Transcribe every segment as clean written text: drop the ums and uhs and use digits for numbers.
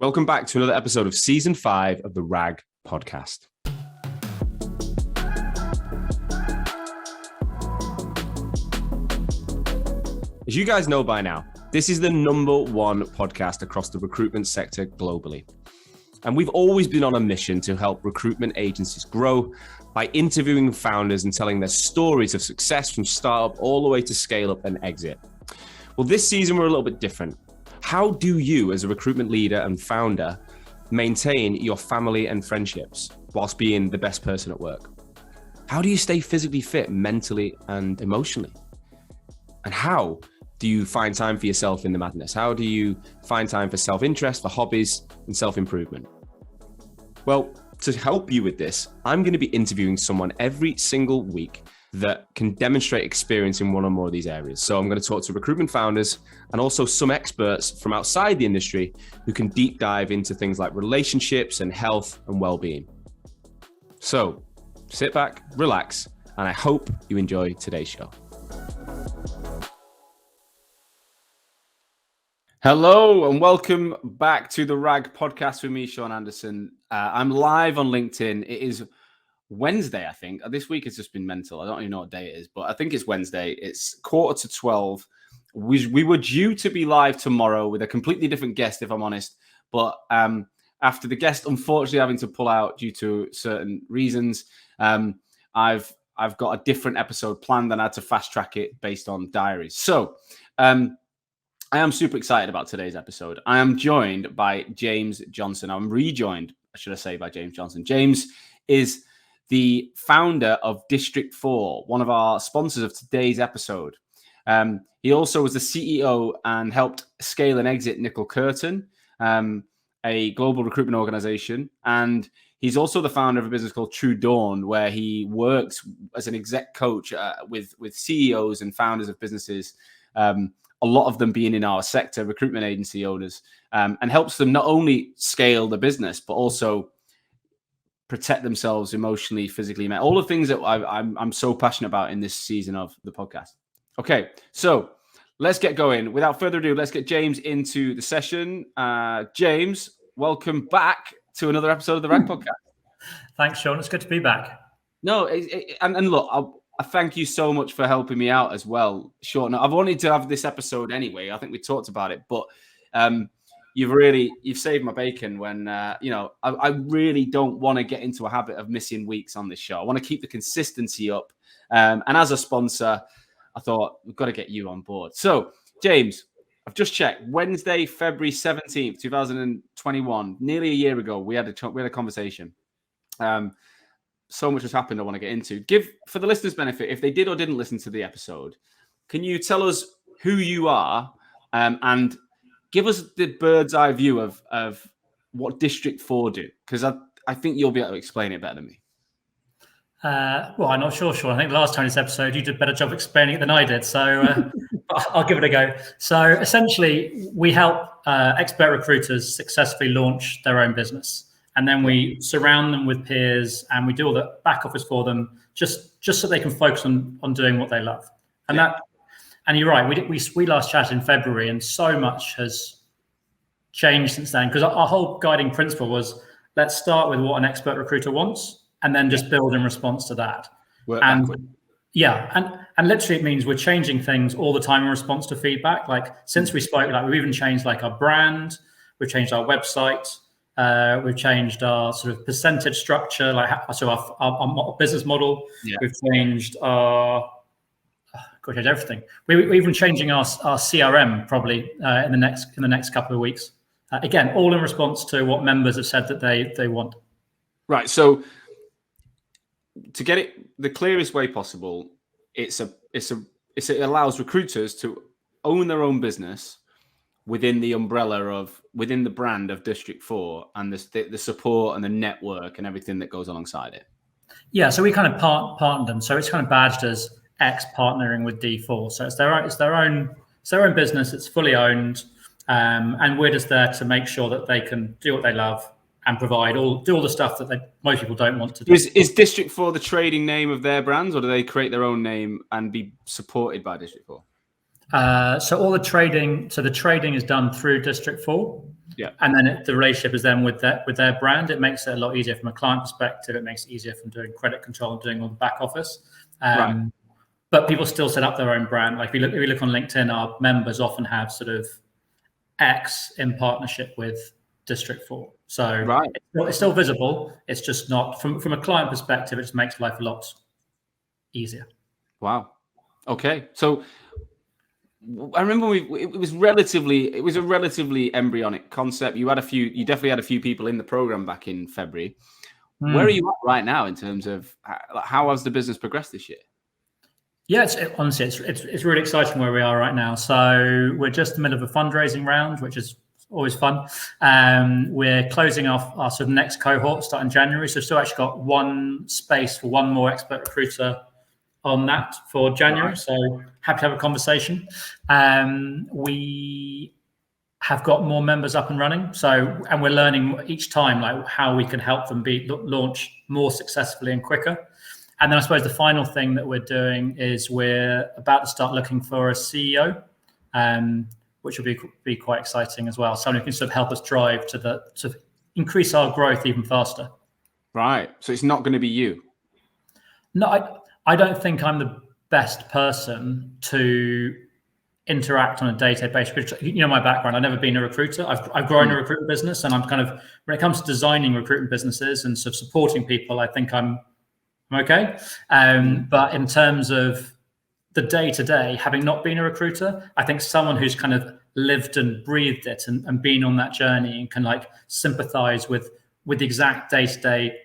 Welcome back to another episode of Season 5 of the RAG podcast. As you guys know by now, this is the number one podcast across the recruitment sector globally. And we've always been on a mission to help recruitment agencies grow by interviewing founders and telling their stories of success from startup all the way to scale up and exit. Well, this season we're a little bit different. How do you, as a recruitment leader and founder, maintain your family and friendships whilst being the best person at work? How do you stay physically fit mentally and emotionally? And how do you find time for yourself in the madness? How do you find time for self-interest, for hobbies, and self-improvement? Well, to help you with this, I'm going to be interviewing someone every single week that can demonstrate experience in one or more of these areas. So I'm going to talk to recruitment founders and also some experts from outside the industry who can deep dive into things like relationships and health and well-being. So sit back, relax, and I hope you enjoy today's show. Hello and welcome back to the RAG podcast with me, Sean Anderson. I'm live on LinkedIn. It is Wednesday, I think. This week has just been mental. I don't even know what day it is, but I think it's Wednesday. It's 11:45. We were due to be live tomorrow with a completely different guest, if I'm honest. But after the guest unfortunately having to pull out due to certain reasons, I've got a different episode planned and I had to fast track it based on diaries. So I am super excited about today's episode. I am joined by James Johnson. I'm rejoined, should I say, by James Johnson. James is the founder of District 4, one of our sponsors of today's episode. He also was the CEO and helped scale and exit Nicoll Curtin, a global recruitment organization. And he's also the founder of a business called True Dawn, where he works as an exec coach with CEOs and founders of businesses, a lot of them being in our sector, recruitment agency owners, and helps them not only scale the business, but also protect themselves emotionally, physically, all the things that I'm so passionate about in this season of the podcast. Okay, so let's get going. Without further ado, let's get James into the session. James, welcome back to another episode of the RAG podcast. Thanks, Sean. It's good to be back. No, and look, I thank you so much for helping me out as well, Sean. I've wanted to have this episode anyway. I think we talked about it, but you've saved my bacon when, I really don't want to get into a habit of missing weeks on this show. I want to keep the consistency up. And as a sponsor, I thought we've got to get you on board. So, James, I've just checked. Wednesday, February 17th, 2021, nearly a year ago, we had a conversation. So much has happened I want to get into. For the listeners' benefit, if they did or didn't listen to the episode, can you tell us who you are and give us the bird's eye view of what District 4 do? Because I think you'll be able to explain it better than me. Well, I'm not sure, Sean. I think the last time this episode, you did a better job explaining it than I did. So I'll give it a go. So essentially, we help expert recruiters successfully launch their own business. And then we surround them with peers and we do all the back office for them just so they can focus on doing what they love. And you're right, we last chatted in February and so much has changed since then, because our whole guiding principle was let's start with what an expert recruiter wants and then just build in response to that. And literally it means we're changing things all the time in response to feedback. Like since we spoke, we've even changed our brand, we've changed our website, we've changed our sort of percentage structure, our business model. Yeah. We've changed everything. We're even changing our CRM probably in the next couple of weeks. Again, all in response to what members have said that they want. Right. So to get it the clearest way possible, it allows recruiters to own their own business within the within the brand of District 4 and the support and the network and everything that goes alongside it. Yeah. So we kind of partner them. So it's kind of badged as X partnering with D4. So it's their own business. It's fully owned. And we're just there to make sure that they can do what they love and do all the stuff that most people don't want to do. Is District 4 the trading name of their brands, or do they create their own name and be supported by District 4? So the trading is done through District 4. Yeah. And then the relationship is then with their brand. It makes it a lot easier from a client perspective. It makes it easier from doing credit control and doing all the back office. Right. But people still set up their own brand. Like if we look on LinkedIn, our members often have sort of X in partnership with District 4. So right. It's still visible. It's just not from a client perspective. It just makes life a lot easier. Wow. Okay. So I remember it was a relatively embryonic concept. You definitely had a few people in the program back in February. Where are you at right now in terms of how has the business progressed this year? Yeah, honestly, it's really exciting where we are right now. So we're just in the middle of a fundraising round, which is always fun. We're closing off our sort of next cohort starting January. So we've still actually got one space for one more expert recruiter on that for January. Right. So happy to have a conversation. We have got more members up and running. And we're learning each time like how we can help them launch more successfully and quicker. And then I suppose the final thing that we're doing is we're about to start looking for a CEO, which will be quite exciting as well. Someone who can sort of help us drive to increase our growth even faster. Right. So it's not going to be you. No, I don't think I'm the best person to interact on a day-to-day basis. You know my background. I've never been a recruiter. I've grown a recruitment business, and I'm kind of, when it comes to designing recruitment businesses and sort of supporting people, I think I'm okay. But in terms of the day-to-day, having not been a recruiter, I think someone who's kind of lived and breathed it and been on that journey and can like sympathize with the exact day-to-day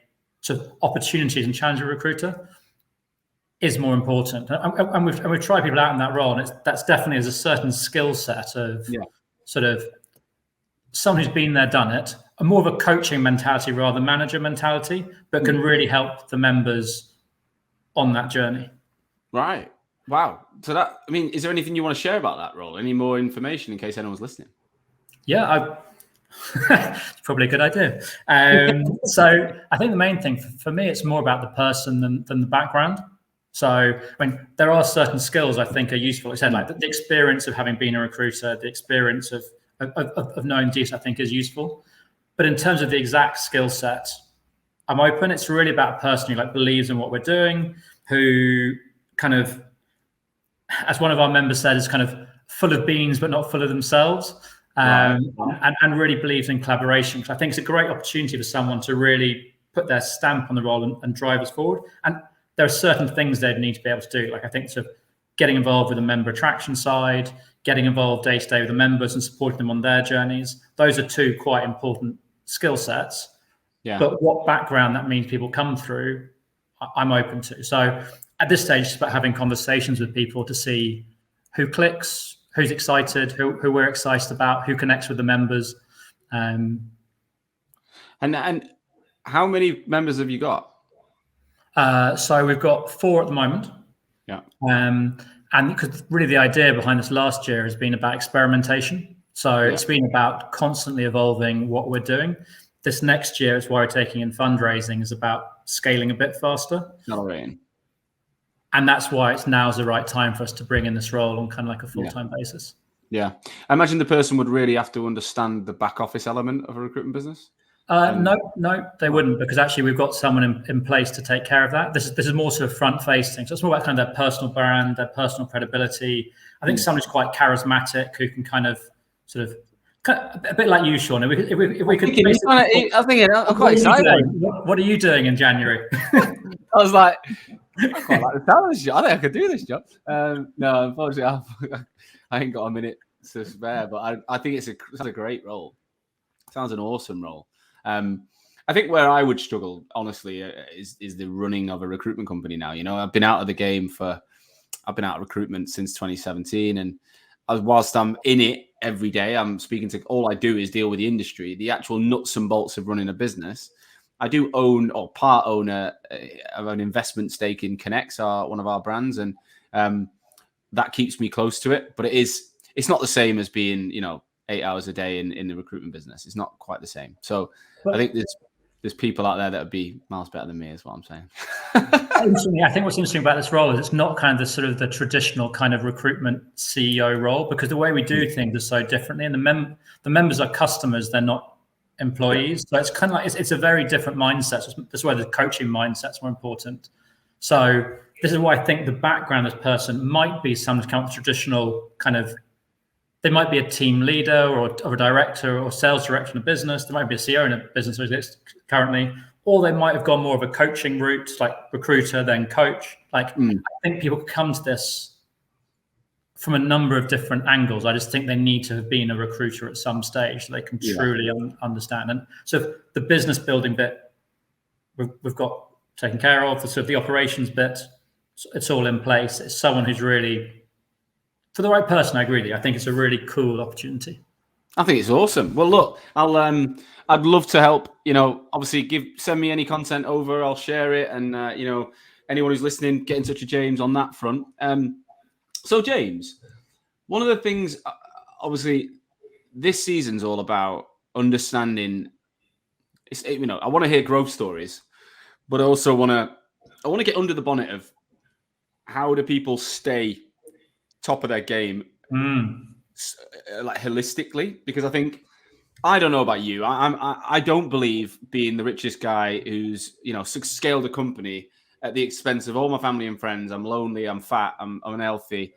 sort of opportunities and challenge of a recruiter is more important. And we've tried people out in that role, and that's definitely as a certain skill set of sort of someone who's been there, done it, a more of a coaching mentality rather than manager mentality, but can really help the members on that journey. Right. Wow. So is there anything you want to share about that role? Any more information in case anyone's listening? Yeah, it's probably a good idea. So I think the main thing for me, it's more about the person than the background. So, there are certain skills I think are useful. I said, like the experience of having been a recruiter, the experience of knowing DC, I think is useful. But in terms of the exact skill set, I'm open. It's really about a person who like believes in what we're doing, who kind of, as one of our members said, is kind of full of beans but not full of themselves, and really believes in collaboration. Because I think it's a great opportunity for someone to really put their stamp on the role and drive us forward. And there are certain things they'd need to be able to do. Like I think sort of getting involved with the member attraction side, getting involved day-to-day with the members and supporting them on their journeys. Those are two quite important skill sets. Yeah. But what background that means people come through, I'm open to. So at this stage, it's about having conversations with people to see who clicks, who's excited, who we're excited about, who connects with the members. And how many members have you got? So we've got 4 at the moment. Yeah. And because really the idea behind this last year has been about experimentation. So it's been about constantly evolving what we're doing. This next year is why we're taking in fundraising is about scaling a bit faster. Accelerating. And that's why it's now's the right time for us to bring in this role on kind of like a full-time basis. Yeah. I imagine the person would really have to understand the back office element of a recruitment business. No, they wouldn't, because actually we've got someone in place to take care of that. This is more sort of front facing. So it's more about kind of their personal brand, their personal credibility. I think someone who's quite charismatic, who can kind of sort of a bit like you, Sean. If we could, I'm quite excited. What are you doing in January? I was like, I quite like the sound of this job. I think I could do this job. No, unfortunately, I ain't got a minute to spare. But I think it's a great role. Sounds an awesome role. I think where I would struggle, honestly, is the running of a recruitment company now. You know, I've been out of recruitment since 2017, and whilst I'm in it every day, I'm speaking to, all I do is deal with the industry, the actual nuts and bolts of running a business. I do own or part owner of an investment stake in Connects, one of our brands, and that keeps me close to it. But it's not the same as being, 8 hours a day in the recruitment business. It's not quite the same. So I think there's people out there that would be miles better than me, is what I'm saying. I think what's interesting about this role is it's not kind of the sort of the traditional kind of recruitment CEO role, because the way we do things is so differently, and the members are customers, they're not employees. So it's kind of like it's a very different mindset. That's why the coaching mindset's more important. So this is why I think the background of this person might be some kind of traditional kind of, they might be a team leader or a director or sales director in a business. There might be a CEO in a business that exists currently, or they might have gone more of a coaching route, like recruiter, then coach. Like I think people come to this from a number of different angles. I just think they need to have been a recruiter at some stage so they can truly understand. And so the business building bit, we've got taken care of. The sort of the operations bit, it's all in place. It's someone who's really, for the right person, I agree with you. I think it's a really cool opportunity. I think it's awesome. Well, look, I'd love to help. Obviously, send me any content over. I'll share it, and anyone who's listening, get in touch with James on that front. So, James, one of the things, obviously, this season's all about understanding. I want to hear growth stories, but I also want to get under the bonnet of how do people stay top of their game, like holistically, because I think, I don't know about you, I don't believe being the richest guy who's scaled a company at the expense of all my family and friends. I'm lonely, I'm fat, I'm unhealthy.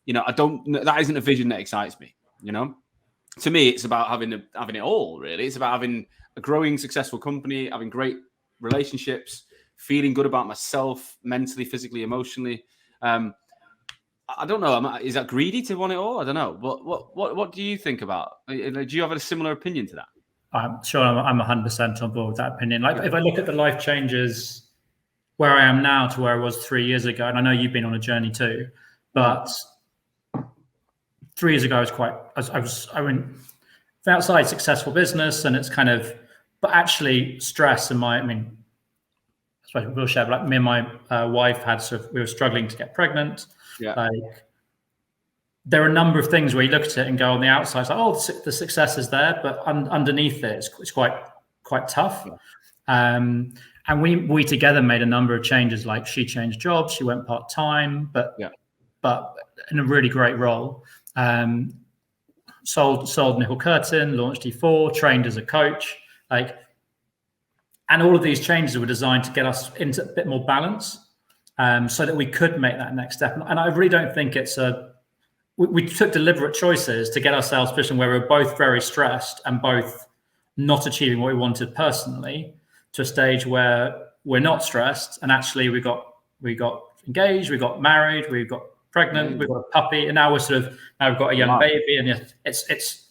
That isn't a vision that excites me. To me, it's about having it all. Really, it's about having a growing, successful company, having great relationships, feeling good about myself, mentally, physically, emotionally. I don't know. Is that greedy to want it all? I don't know. What do you think about? Do you have a similar opinion to that? I'm sure I'm 100% on board with that opinion. Like if I look at the life changes where I am now to where I was 3 years ago, and I know you've been on a journey too, but 3 years ago I went outside successful business, and it's kind of, but actually stress and I suppose we'll share, but like me and my wife we were struggling to get pregnant. Yeah. Like there are a number of things where you look at it and go on the outside, it's like, oh, the success is there, but underneath it, it's quite tough. Yeah. And we together made a number of changes. Like she changed jobs, she went part-time, but in a really great role. Sold Nicoll Curtin, launched E4, trained as a coach, and all of these changes were designed to get us into a bit more balance, so that we could make that next step. And I really don't think we took deliberate choices to get ourselves in a position where we're both very stressed and both not achieving what we wanted personally, to a stage where we're not stressed, and actually we got engaged, we got married, we got pregnant, we've got a puppy, and now we've got a young baby, and it's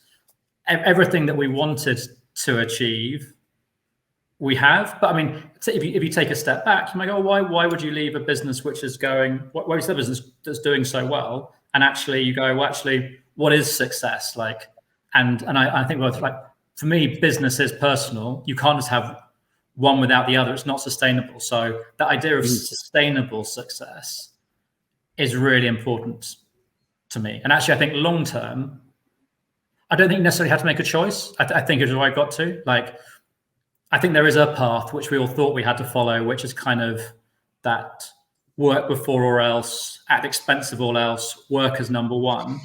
everything that we wanted to achieve, we have. But I mean, if you take a step back, you might go, why would you leave a business which is going, why is the business that's doing so well? And actually you go, well, actually, what is success like? And I think, well, like for me, business is personal. You can't just have one without the other. It's not sustainable. So the idea of sustainable success is really important to me. And actually, I think long term, I don't think you necessarily have to make a choice. I think it's where I got to. Like, I think there is a path which we all thought we had to follow, which is kind of that work before or else, at the expense of all else, work as number one.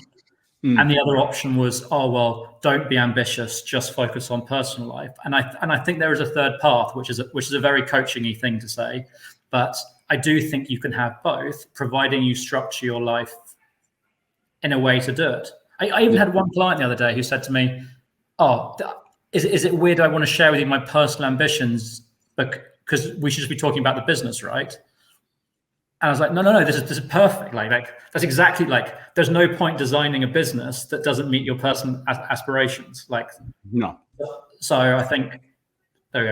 And the other option was, oh, well, don't be ambitious, just focus on personal life. And I think there is a third path, which is a very coaching-y thing to say. But I do think you can have both, providing you structure your life in a way to do it. I even had one client the other day who said to me, oh, is it weird I want to share with you my personal ambitions because we should just be talking about the business, right? And I was like, no, this is perfect. Like that's exactly, like, there's no point designing a business that doesn't meet your personal aspirations. Like, no. So I think, there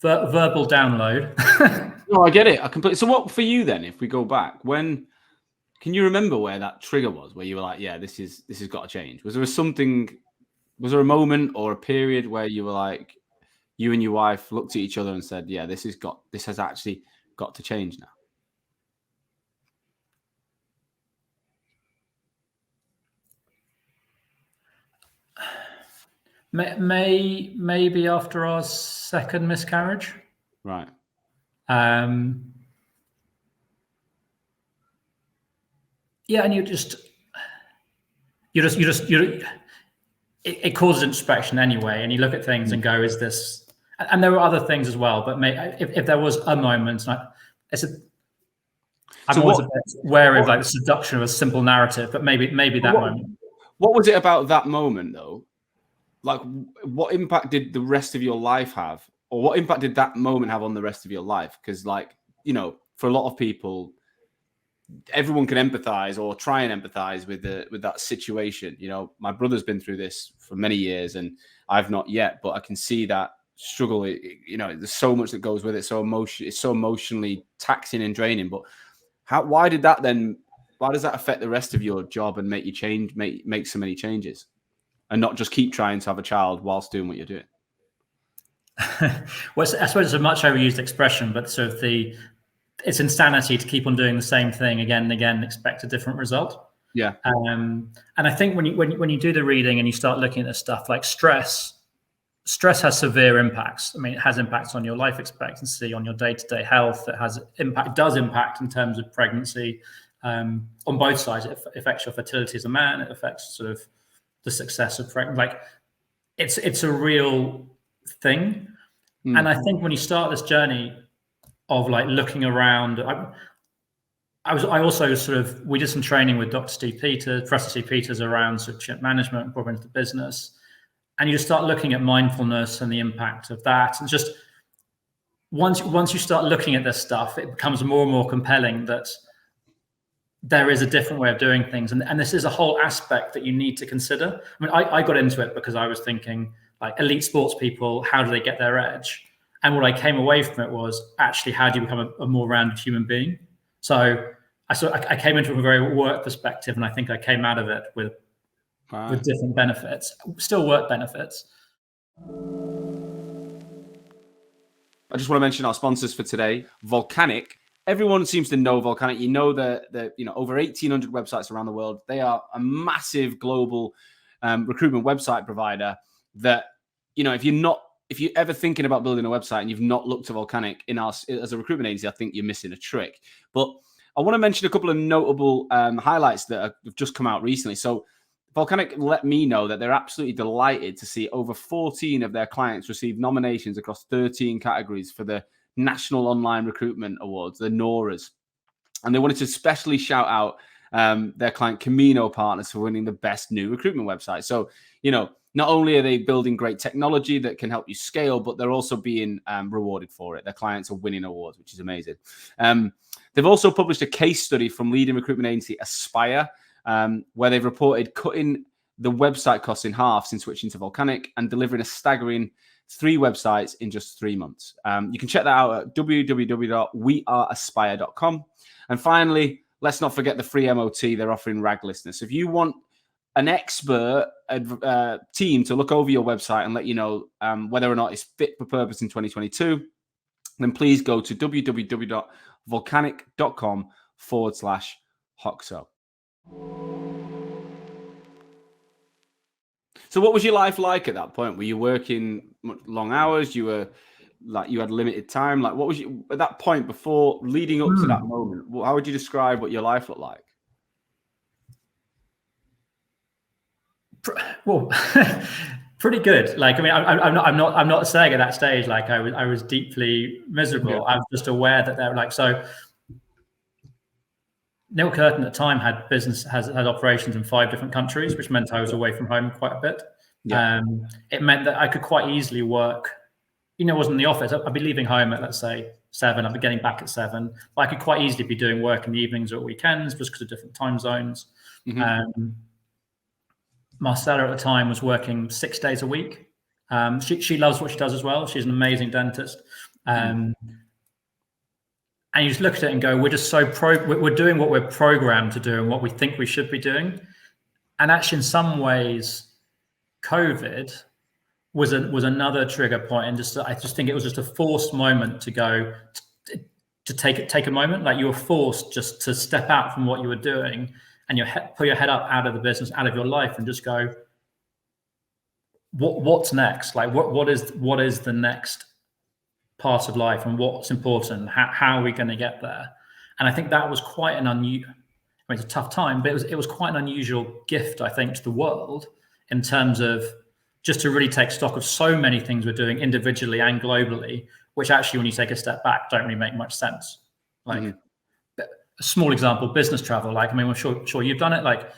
we go. Verbal download. No, I get it. I completely. So what for you then, if we go back, can you remember where that trigger was, where you were like, yeah, this has got to change? Was there a moment or a period where you were like, you and your wife looked at each other and said, yeah, this has actually got to change now? Maybe after our second miscarriage. Right. Yeah, and it causes introspection anyway, and you look at things and go, "Is this?" And there were other things as well, but if there was a moment, I'm always a bit wary of like the seduction of a simple narrative, but maybe that moment. What was it about that moment, though? Like, what impact did the rest of your life have, or what impact did that moment have on the rest of your life? Because, like, you know, for a lot of people, everyone can empathize or try and empathize with that situation. You know, my brother's been through this for many years, and I've not yet, but I can see that struggle. You know, there's so much that goes with it. It's so emotionally taxing and draining. But why does that affect the rest of your job and make you make so many changes, and not just keep trying to have a child whilst doing what you're doing? Well, I suppose it's a much overused expression, but sort of it's insanity to keep on doing the same thing again and again and expect a different result. Yeah. And I think when you do the reading and you start looking at this stuff, like stress has severe impacts. I mean, it has impacts on your life expectancy, on your day-to-day health. It does impact in terms of pregnancy on both sides. It affects your fertility as a man. It affects sort of the success of pregnancy. Like, it's a real thing. And I think when you start this journey of like looking around, we did some training with Professor Steve Peters around sort of chip management and brought into the business. And you just start looking at mindfulness and the impact of that. And just once you start looking at this stuff, it becomes more and more compelling that there is a different way of doing things. And this is a whole aspect that you need to consider. I mean, I got into it because I was thinking, like, elite sports people, how do they get their edge? And what I came away from it was, actually, how do you become a more rounded human being? So I came into it from a very work perspective, and I think I came out of it with different benefits, still work benefits. I just want to mention our sponsors for today, Volcanic. Everyone seems to know Volcanic. You know that over 1,800 websites around the world. They are a massive global recruitment website provider that, you know, if you're ever thinking about building a website and you've not looked at Volcanic as a recruitment agency, I think you're missing a trick. But I want to mention a couple of notable highlights that have just come out recently. So Volcanic let me know that they're absolutely delighted to see over 14 of their clients receive nominations across 13 categories for the National Online Recruitment Awards, the NORAs. And they wanted to especially shout out their client Camino partners for winning the best new recruitment website. So, you know, not only are they building great technology that can help you scale, but they're also being rewarded for it. Their clients are winning awards, which is amazing. They've also published a case study from leading recruitment agency Aspire, where they've reported cutting the website costs in half since switching to Volcanic and delivering a staggering 3 websites in just 3 months. You can check that out at www.weareaspire.com. And finally, let's not forget the free MOT they're offering RAG listeners. So if you want an expert team to look over your website and let you know whether or not it's fit for purpose in 2022, then please go to www.volcanic.com/Hoxo. So what was your life like at that point? Were you working long hours? You had limited time. Like, what was you at that point before leading up to that moment? How would you describe what your life looked like? Well, pretty good. Like, I mean, I'm not saying at that stage like I was deeply miserable. Yeah. I was just aware that they're like, so Nicoll Curtin at the time had operations in 5 different countries, which meant I was away from home quite a bit. Yeah. It meant that I could quite easily work. You know, I wasn't in the office. I'd be leaving home at, let's say, 7. I'd be getting back at 7. But I could quite easily be doing work in the evenings or weekends just because of different time zones. Mm-hmm. Marcella at the time was working 6 days a week. She loves what she does as well. She's an amazing dentist. And you just look at it and go, we're just we're doing what we're programmed to do and what we think we should be doing. And actually, in some ways, COVID was another trigger point. And I just think it was just a forced moment to go to take a moment. Like, you were forced just to step out from what you were doing and put your head up out of the business, out of your life, and just go, what's next? Like what is the next part of life, and what's important? How are we going to get there? And I think that was quite an unusual. I mean, it's a tough time, but it was quite an unusual gift, I think, to the world in terms of just to really take stock of so many things we're doing individually and globally, which actually, when you take a step back, don't really make much sense. Like a small example, business travel. Like, I mean, I'm sure you've done it. Like,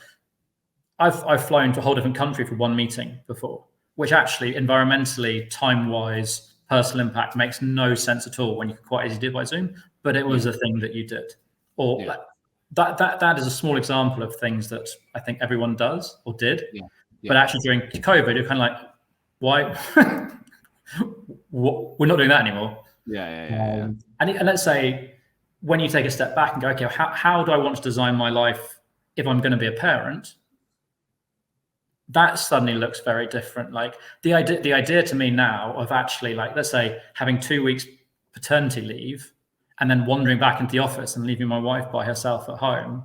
I've flown to a whole different country for one meeting before, which actually environmentally, time-wise, personal impact makes no sense at all when you could quite easily do it by Zoom, but it was a thing that you did. Or that is a small example of things that I think everyone does or did. But actually during COVID, you're kind of like, why? We're not doing that anymore. And let's say when you take a step back and go, okay, how do I want to design my life if I'm going to be a parent? That suddenly looks very different. Like the idea to me now of actually, like, let's say having 2 weeks paternity leave and then wandering back into the office and leaving my wife by herself at home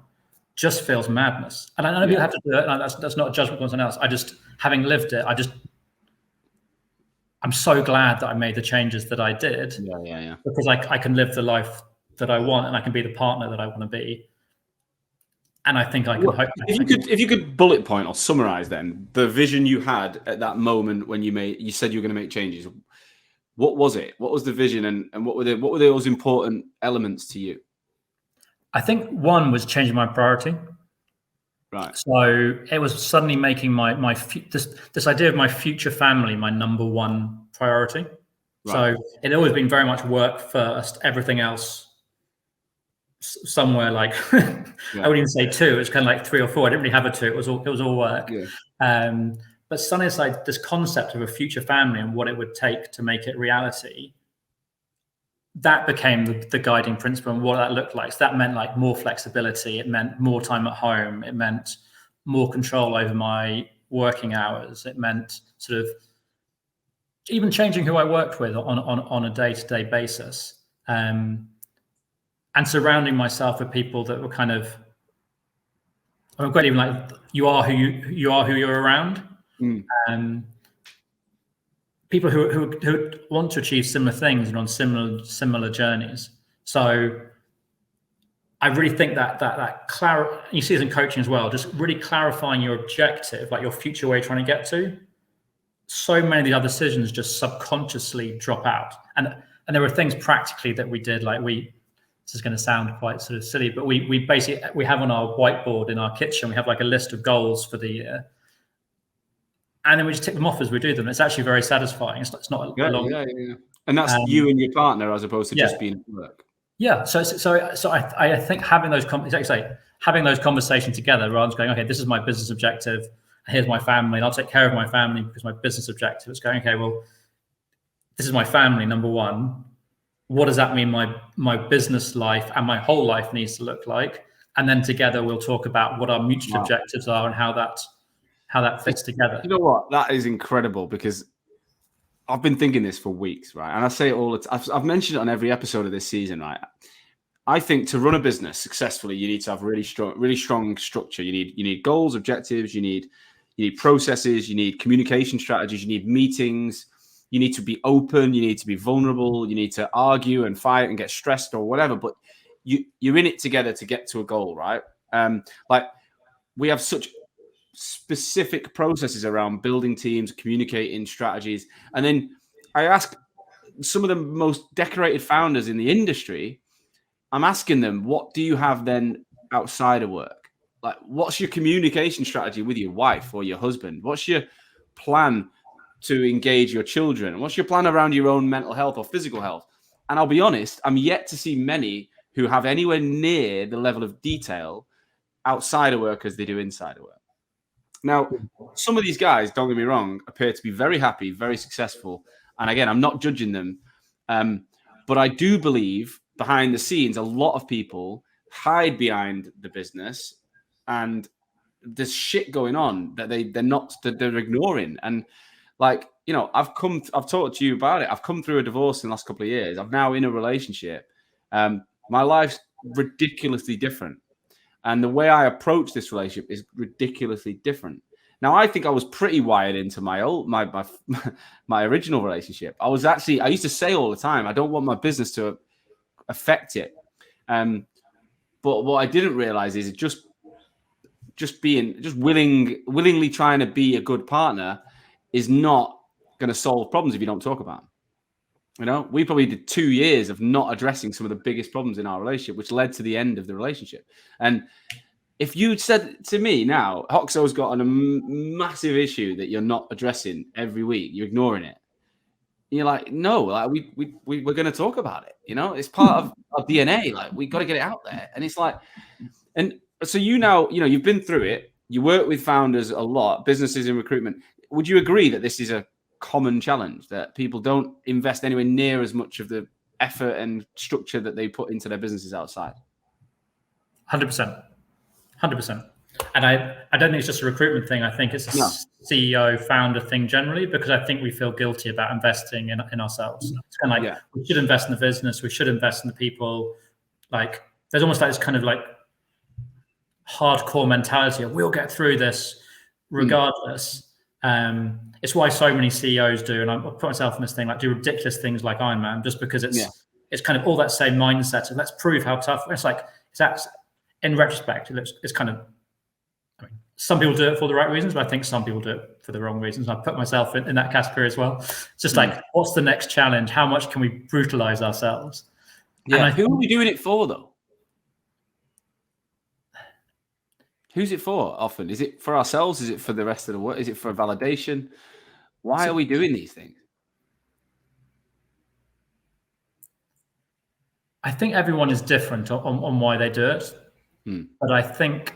just feels madness. And I know people have to do it. And that's not a judgment on someone else. I just, having lived it, I'm so glad that I made the changes that I did. Because I can live the life that I want, and I can be the partner that I want to be. And I think I can hope. If you could bullet point or summarize then the vision you had at that moment when you said you were going to make changes. What was it? What was the vision, and what were those important elements to you? I think one was changing my priority. Right. So it was suddenly making this idea of my future family my number one priority. Right. So it had always been very much work first, everything else somewhere like I wouldn't even say two. It was kind of like 3 or 4. I didn't really have a 2. It was all work. But suddenly it's like this concept of a future family and what it would take to make it reality. That became the guiding principle, and what that looked like. So that meant like more flexibility. It meant more time at home. It meant more control over my working hours. It meant sort of even changing who I worked with on a day-to-day basis. And surrounding myself with people that were kind of, I'm quite even like, you are who you're around. People who want to achieve similar things and on similar journeys. So I really think that you see this in coaching as well, just really clarifying your objective, like your future where you're trying to get to. So many of the other decisions just subconsciously drop out. And there were things practically that we did, like this is going to sound quite sort of silly, but we basically, we have on our whiteboard in our kitchen, we have like a list of goals for the year. And then we just tick them off as we do them. It's actually very satisfying. It's not a long... And that's you and your partner as opposed to just being work. So I think having those conversations together rather than going, okay, this is my business objective, and here's my family, and I'll take care of my family because my business objective is going, okay, well, this is my family, number one. What does that mean my business life and my whole life needs to look like? And then together we'll talk about what our mutual objectives are and how that fits together. You know what? That is incredible, because I've been thinking this for weeks, right? And I say it all the time. I've mentioned it on every episode of this season, right? I think to run a business successfully, you need to have really strong structure. You need goals, objectives. You need processes. You need communication strategies. You need meetings. You need to be open. You need to be vulnerable. You need to argue and fight and get stressed or whatever. But you're in it together to get to a goal, right? Like we have such specific processes around building teams, communicating strategies. And then I ask some of the most decorated founders in the industry, I'm asking them, what do you have then outside of work? Like, what's your communication strategy with your wife or your husband? What's your plan to engage your children? What's your plan around your own mental health or physical health? And I'll be honest, I'm yet to see many who have anywhere near the level of detail outside of work as they do inside of work. Now, some of these guys, don't get me wrong, appear to be very happy, very successful. And again, I'm not judging them. But I do believe behind the scenes, a lot of people hide behind the business and there's shit going on that they're ignoring. And like, you know, I've talked to you about it. I've come through a divorce in the last couple of years. I'm now in a relationship. My life's ridiculously different. And the way I approach this relationship is ridiculously different. Now, I think I was pretty wired into my my original relationship. I used to say all the time, I don't want my business to affect it. But what I didn't realize is just willingly trying to be a good partner is not going to solve problems if you don't talk about them. You know, we probably did 2 years of not addressing some of the biggest problems in our relationship, which led to the end of the relationship. And if you'd said to me now, Hoxo's got a massive issue that you're not addressing every week, you're ignoring it. And you're like, no, like we're going to talk about it. You know, it's part of our DNA. Like, we got to get it out there. And it's like, and so you've been through it. You work with founders a lot, businesses in recruitment. Would you agree that this is a common challenge, that people don't invest anywhere near as much of the effort and structure that they put into their businesses outside? 100%. And I don't think it's just a recruitment thing. I think it's a CEO founder thing generally, because I think we feel guilty about investing in ourselves. It's kind of like, we should invest in the business, we should invest in the people. Like, there's almost like this kind of like hardcore mentality of, we'll get through this regardless. It's why so many CEOs do, and I put myself in this thing, like, do ridiculous things like Ironman, just because it's kind of all that same mindset of, let's prove how tough. It's like, in retrospect, it's kind of, I mean, some people do it for the right reasons, but I think some people do it for the wrong reasons. I put myself in that category as well. It's just like, what's the next challenge? How much can we brutalize ourselves? Yeah. Who are we doing it for, though? Who's it for often? Is it for ourselves? Is it for the rest of the world? Is it for validation? Why are we doing these things? I think everyone is different on why they do it. But I think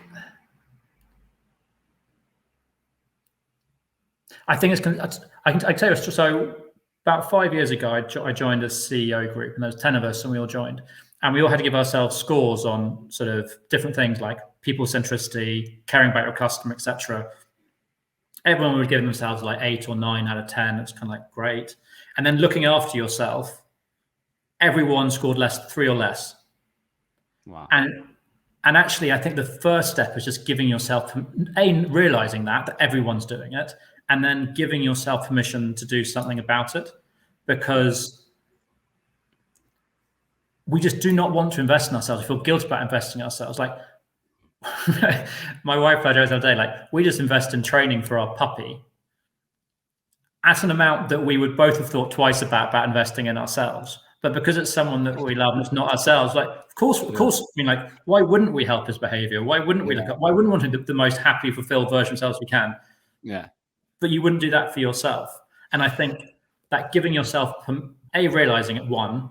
it's, I can tell you, so about 5 years ago, I joined a CEO group, and there was 10 of us, and we all joined. And we all had to give ourselves scores on sort of different things like people centricity, caring about your customer, etc. Everyone would give themselves like 8 or 9 out of 10. It's kind of like, great. And then looking after yourself, everyone scored 3 or less. Wow. And actually, I think the first step is just giving yourself, realizing that everyone's doing it, and then giving yourself permission to do something about it, because we just do not want to invest in ourselves. We feel guilty about investing in ourselves. Like, my wife and I joked the other day, like, we just invest in training for our puppy at an amount that we would both have thought twice about investing in ourselves. But because it's someone that we love and it's not ourselves, like, of course, I mean, like, why wouldn't we help his behavior? Why wouldn't we why wouldn't we want him the most happy, fulfilled version of ourselves we can? Yeah. But you wouldn't do that for yourself. And I think that giving yourself, realizing it,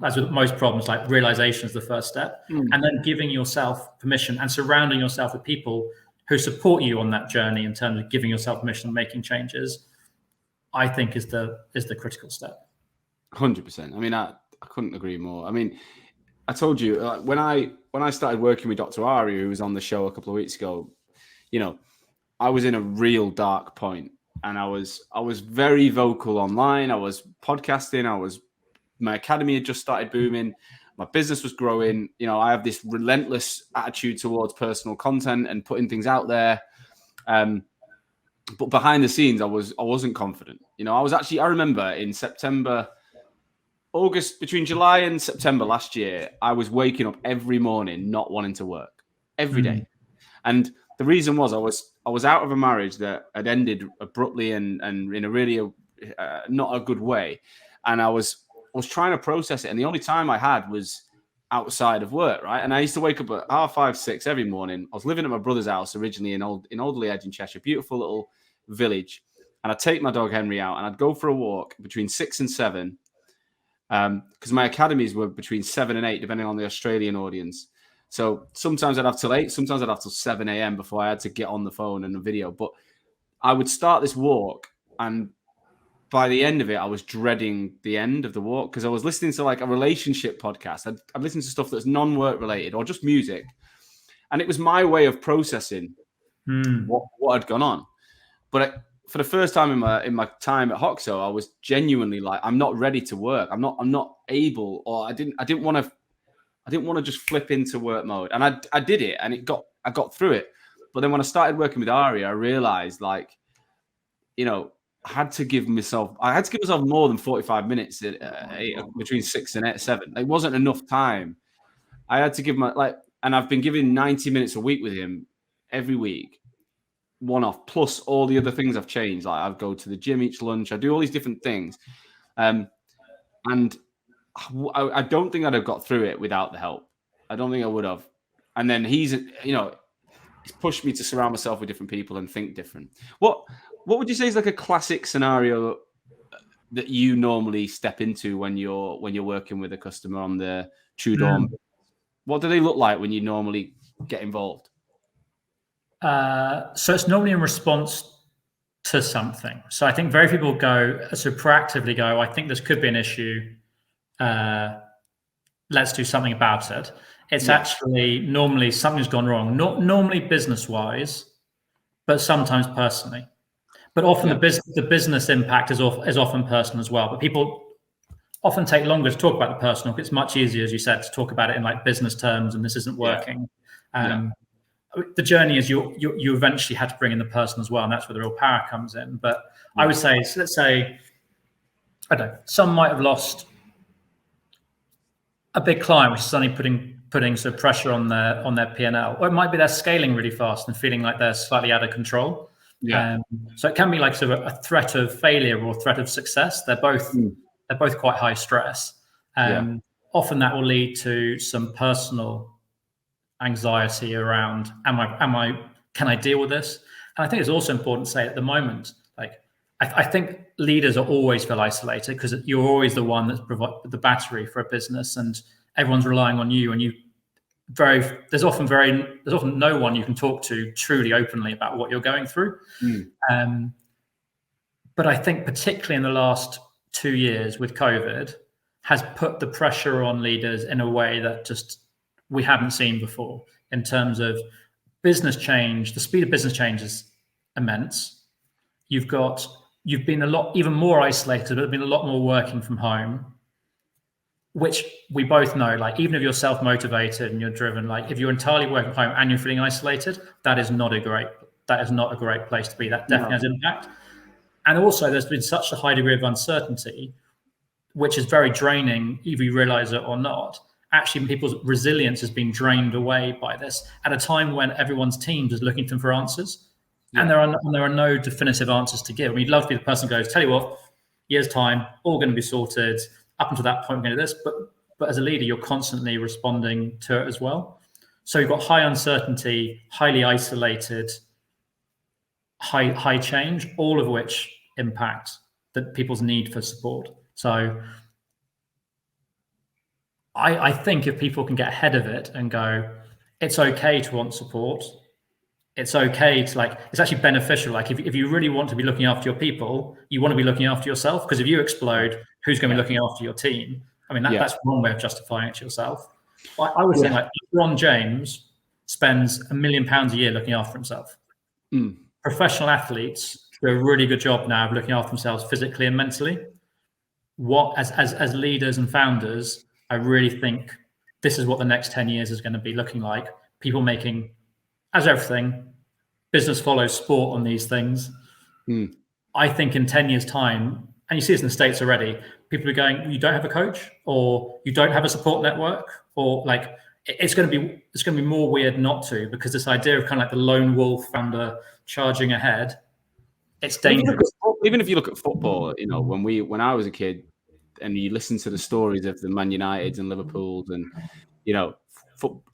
as with most problems, like, realization is the first step. And then giving yourself permission and surrounding yourself with people who support you on that journey in terms of giving yourself permission and making changes, I think is the critical step. 100%. I mean, I couldn't agree more. I mean, I told you, when I started working with Dr. Ari, who was on the show a couple of weeks ago, you know, I was in a real dark point, and I was very vocal online. I was podcasting. My academy had just started booming. My business was growing. You know, I have this relentless attitude towards personal content and putting things out there. But behind the scenes, I wasn't confident. You know, I remember in between July and September last year, I was waking up every morning not wanting to work every day. And the reason was I was out of a marriage that had ended abruptly and in a really not a good way. And I was trying to process it. And the only time I had was outside of work, right? And I used to wake up at 5:30, 6 every morning. I was living at my brother's house originally in Alderley Edge in Cheshire, beautiful little village. And I'd take my dog Henry out and I'd go for a walk between 6 and 7. Because my academies were between 7 and 8, depending on the Australian audience. So sometimes I'd have till 8, sometimes I'd have till 7 a.m. before I had to get on the phone and a video. But I would start this walk, and by the end of it, I was dreading the end of the walk, because I was listening to like a relationship podcast. I'd listen to stuff that's non-work related or just music. And it was my way of processing what had gone on. But for the first time in my time at Hoxo, I was genuinely like, I'm not ready to work. I'm not able, or I didn't want to just flip into work mode. And I did it, and I got through it. But then when I started working with Ari, I realized, like, I had to give myself more than 45 minutes between 6 and 7. It wasn't enough time. I had to give and I've been giving 90 minutes a week with him every week, one off, plus all the other things I've changed. Like I go to the gym each lunch, I do all these different things. And I don't think I'd have got through it without the help. I don't think I would have. And then he's pushed me to surround myself with different people and think different. What would you say is like a classic scenario that you normally step into when you're working with a customer on the Tudor? What do they look like when you normally get involved? So it's normally in response to something. So I think very few people proactively go, I think this could be an issue. Let's do something about it. It's actually normally something's gone wrong, not normally business-wise, but sometimes personally. But often the business impact is often personal as well. But people often take longer to talk about the personal. It's much easier, as you said, to talk about it in like business terms, and this isn't working. The journey is you eventually had to bring in the person as well, and that's where the real power comes in. But I would say, so let's say, I don't know, some might have lost a big client, which is suddenly putting sort of pressure on their P&L, or it might be they're scaling really fast and feeling like they're slightly out of control. So it can be like sort of a threat of failure or threat of success. They're both quite high stress. Often that will lead to some personal anxiety around can I deal with this? And I think it's also important to say at the moment, like I think leaders are always feel isolated because you're always the one that's providing the battery for a business, and everyone's relying on you. And there's often no one you can talk to truly openly about what you're going through. But I think particularly in the last 2 years with COVID has put the pressure on leaders in a way that just we haven't seen before in terms of business change. The speed of business change is immense. You've been a lot even more isolated, but been a lot more working from home, which we both know, like even if you're self-motivated and you're driven, like if you're entirely working from home and you're feeling isolated, that is not a great place to be. That definitely has impact. And also there's been such a high degree of uncertainty, which is very draining, either you realize it or not. Actually, people's resilience has been drained away by this at a time when everyone's teams is looking to them for answers. And there are no definitive answers to give. I mean, you'd love to be the person who goes, tell you what, year's time, all going to be sorted. Up until that point, we're going to do this. But as a leader, you're constantly responding to it as well. So you've got high uncertainty, highly isolated, high change, all of which impact people's need for support. So I think if people can get ahead of it and go, it's okay to want support. It's okay to it's actually beneficial. Like if you really want to be looking after your people, you want to be looking after yourself, because if you explode, who's going to be looking after your team? I mean, that's one way of justifying it to yourself. I would think like LeBron James spends £1 million a year looking after himself. Professional athletes do a really good job now of looking after themselves physically and mentally. As leaders and founders, I really think this is what the next 10 years is going to be looking like. People making, as everything, business follows sport on these things. I think in 10 years' time, and you see this in the States already, people are going, you don't have a coach, or you don't have a support network, or like it's going to be more weird not to, because this idea of kind of like the lone wolf founder charging ahead, it's dangerous. Even if you look at football, when I was a kid, and you listen to the stories of the Man Uniteds and Liverpools, and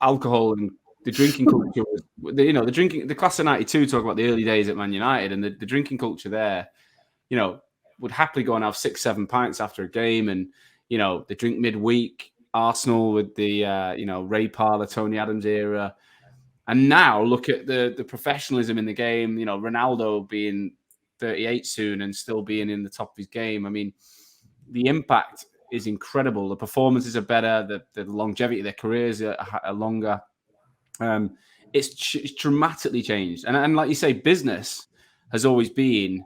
alcohol and the drinking culture was, the class of '92 talk about the early days at Man United, and the drinking culture there, would happily go and have 6-7 pints after a game, and they drink midweek. Arsenal with the Ray Parlour, Tony Adams era, and now look at the professionalism in the game. Ronaldo being 38 soon and still being in the top of his game. I mean, the impact is incredible. The performances are better. The longevity of their careers are longer. It's dramatically changed. And like you say, business has always been,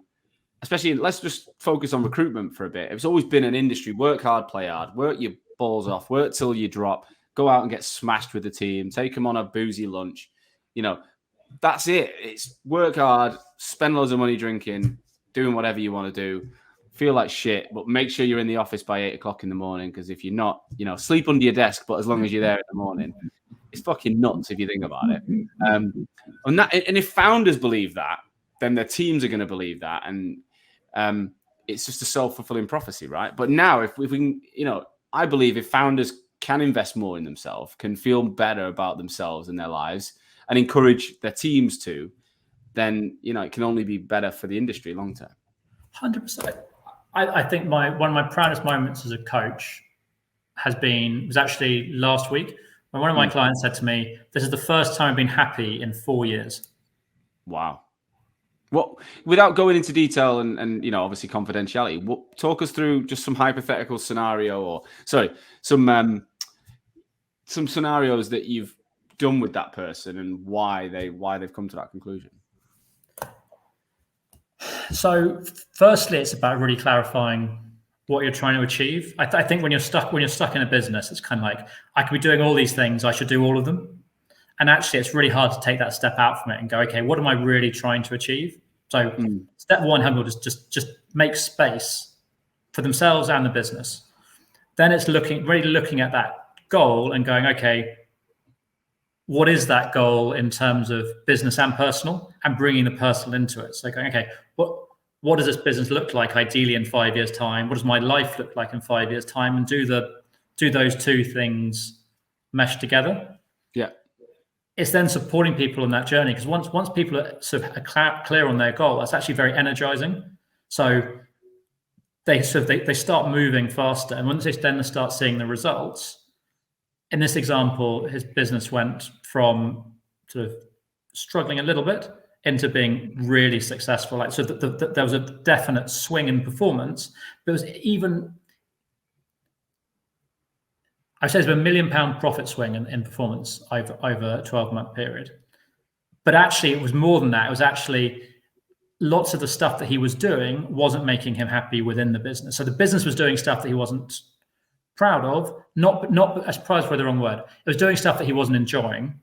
especially, let's just focus on recruitment for a bit. It's always been an industry. Work hard, play hard. Work your balls off. Work till you drop. Go out and get smashed with the team. Take them on a boozy lunch. That's it. It's work hard, spend loads of money drinking, doing whatever you want to do, feel like shit, but make sure you're in the office by 8 o'clock in the morning. Because if you're not, sleep under your desk, but as long as you're there in the morning, it's fucking nuts if you think about it. And if founders believe that, then their teams are going to believe that. And it's just a self-fulfilling prophecy, right? But now if we can, I believe if founders can invest more in themselves, can feel better about themselves and their lives, and encourage their teams to, then, it can only be better for the industry long term. 100%. I think one of my proudest moments as a coach was actually last week when one of my clients said to me, "This is the first time I've been happy in 4 years." Wow. Well, without going into detail and obviously confidentiality, talk us through just some hypothetical scenario, some scenarios that you've done with that person and why they've come to that conclusion. So, firstly, it's about really clarifying what you're trying to achieve. I think when you're stuck in a business, it's kind of like, I could be doing all these things, I should do all of them. And actually, it's really hard to take that step out from it and go, okay, what am I really trying to achieve? So, step one, people just make space for themselves and the business. Then it's really looking at that goal and going, okay, what is that goal in terms of business and personal, and bringing the personal into it? So going, okay, what does this business look like ideally in 5 years' time? What does my life look like in 5 years' time? And do those two things mesh together? Yeah. It's then supporting people on that journey, because once people are sort of clear on their goal, that's actually very energizing. So they start moving faster, and once they then start seeing the results. In this example, his business went from sort of struggling a little bit into being really successful. Like, so there was a definite swing in performance. There was even, I'd say, there's a £1 million profit swing in performance over a 12-month period. But actually, it was more than that. It was actually lots of the stuff that he was doing wasn't making him happy within the business. So the business was doing stuff that he wasn't proud of, not as proud is probably the wrong word. It was doing stuff that he wasn't enjoying,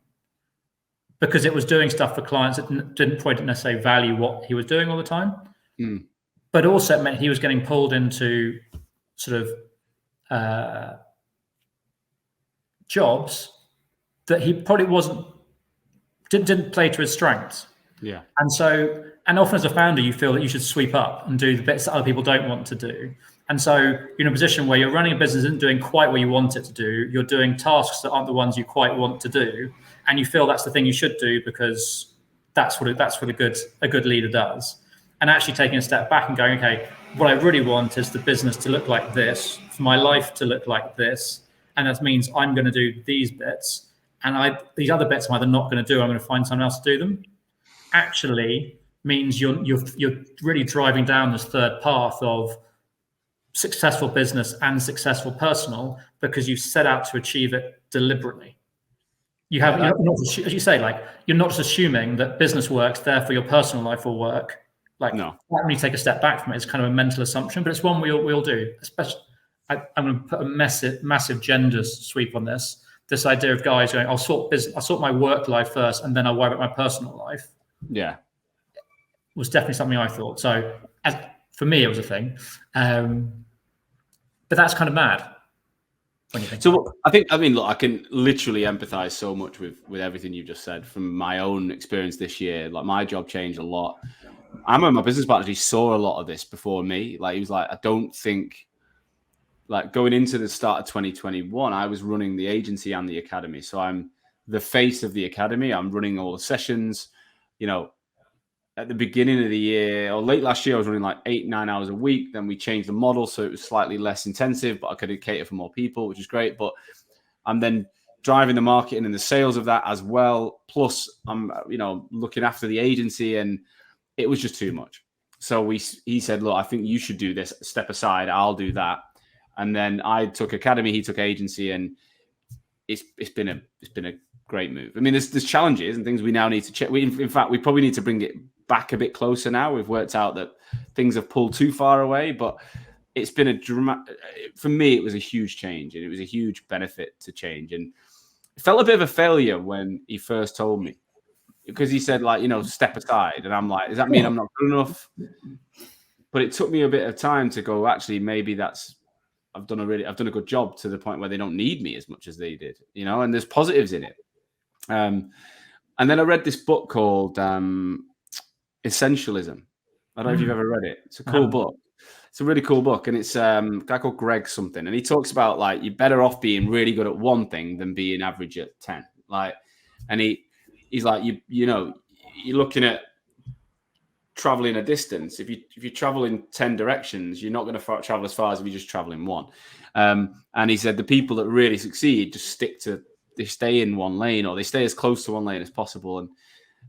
because it was doing stuff for clients that didn't probably necessarily value what he was doing all the time. But also it meant he was getting pulled into sort of jobs that he probably didn't play to his strengths. Yeah. And often as a founder, you feel that you should sweep up and do the bits that other people don't want to do. And so you're in a position where you're running a business that isn't doing quite what you want it to do. You're doing tasks that aren't the ones you quite want to do. And you feel that's the thing you should do because that's what a good leader does. And actually taking a step back and going, okay, what I really want is the business to look like this, for my life to look like this. And that means I'm going to do these bits. And these other bits I'm either not going to do, I'm going to find someone else to do them. Actually means you're really driving down this third path of successful business and successful personal, because you set out to achieve it deliberately. You're not, as you say, like, you're not just assuming that business works, therefore your personal life will work. Like, no. When you take a step back from it, it's kind of a mental assumption, but it's one we all do. Especially, I'm going to put a massive gender sweep on this. This idea of guys going, I'll sort my work life first, and then I'll worry about my personal life. Yeah, was definitely something I thought. So, for me, it was a thing. But that's kind of mad. So I mean, look, I can literally empathize so much with everything you've just said from my own experience this year. Like, my job changed a lot. I remember my business partner, he saw a lot of this before me. Like, he was like, I don't think, like, going into the start of 2021, I was running the agency and the academy. So I'm the face of the academy. I'm running all the sessions. At the beginning of the year or late last year, I was running like 8-9 hours a week. Then we changed the model, so it was slightly less intensive, but I could cater for more people, which is great. But I'm then driving the marketing and the sales of that as well. Plus, I'm looking after the agency, and it was just too much. So he said, look, I think you should do this. Step aside, I'll do that. And then I took academy, he took agency, and it's been a great move. I mean, there's challenges and things we now need to check. In fact, we probably need to bring it back a bit closer now. We've worked out that things have pulled too far away, but it's been a dramatic, for me, it was a huge change, and it was a huge benefit to change. And it felt a bit of a failure when he first told me, because he said, like, step aside. And I'm like, does that mean I'm not good enough? but it took me a bit of time to go, actually, maybe I've done a good job to the point where they don't need me as much as they did, and there's positives in it. And then I read this book called Essentialism. I don't know if you've ever read it. It's a cool book. It's a really cool book, and it's a guy called Greg something, and he talks about like you're better off being really good at one thing than being average at 10. Like, and he's like you're looking at traveling a distance. If you travel in 10 directions, you're not going to travel as far as if you just travel in one. And he said the people that really succeed just they stay in one lane, or they stay as close to one lane as possible. And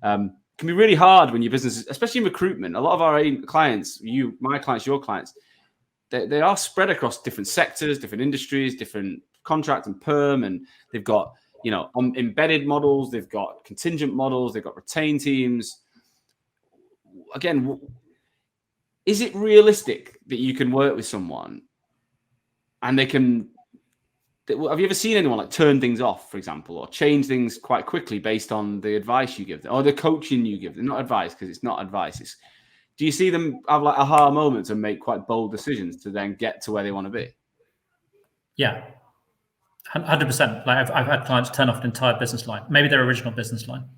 it can be really hard when your business, especially in recruitment. A lot of our clients, my clients, your clients, they are spread across different sectors, different industries, different contract and perm, and they've got embedded models, they've got contingent models, they've got retained teams. Again, is it realistic that you can work with someone and they can? Have you ever seen anyone like turn things off, for example, or change things quite quickly based on the advice you give them or the coaching you give them? Not advice, because it's not advice. Do you see them have like aha moments and make quite bold decisions to then get to where they want to be? Yeah, 100%. Like I've had clients turn off an entire business line, maybe their original business line.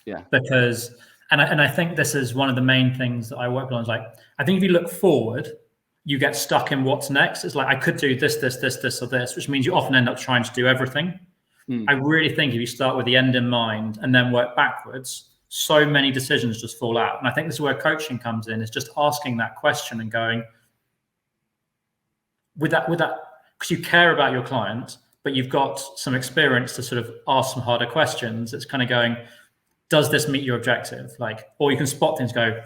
Yeah, because and I think this is one of the main things that I work on. Is like, I think if you look forward, you get stuck in what's next. It's like, I could do this, or this, which means you often end up trying to do everything. I really think if you start with the end in mind and then work backwards, so many decisions just fall out. And I think this is where coaching comes in, is just asking that question and going, with that, because you care about your client, but you've got some experience to sort of ask some harder questions. It's kind of going, does this meet your objective? Like, or you can spot things, go,